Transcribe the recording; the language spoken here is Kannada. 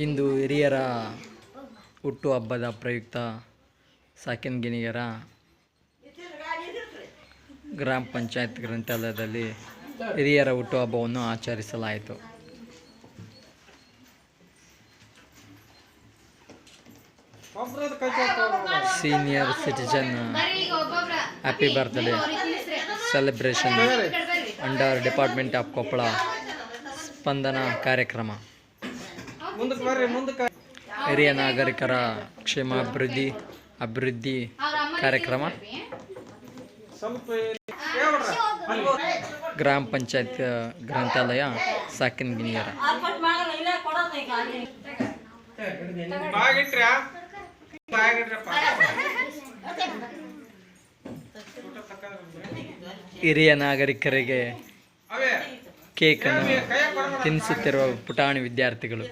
ಇಂದು ಹಿರಿಯರ ಹುಟ್ಟುಹಬ್ಬದ ಪ್ರಯುಕ್ತ ಸಾಕಿನ್ಗಿಣಿಯರ ಗ್ರಾಮ ಪಂಚಾಯತ್ ಗ್ರಂಥಾಲಯದಲ್ಲಿ ಹಿರಿಯರ ಹುಟ್ಟುಹಬ್ಬವನ್ನು ಆಚರಿಸಲಾಯಿತು. Senior citizen happy birthday celebration under department of Koppal Spandana ಕಾರ್ಯಕ್ರಮ. ಹಿರಿಯ ನಾಗರಿಕರ ಅಭಿವೃದ್ಧಿ ಕಾರ್ಯಕ್ರಮ ಗ್ರಾಮ ಪಂಚಾಯತ್ ಗ್ರಂಥಾಲಯ ಸಾಕಿನ್ಗಿಣಿಯರ. ಹಿರಿಯ ನಾಗರಿಕರಿಗೆ ಕೇಕ್ ಅನ್ನು ತಿನ್ನಿಸುತ್ತಿರುವ ಪುಟಾಣಿ ವಿದ್ಯಾರ್ಥಿಗಳು.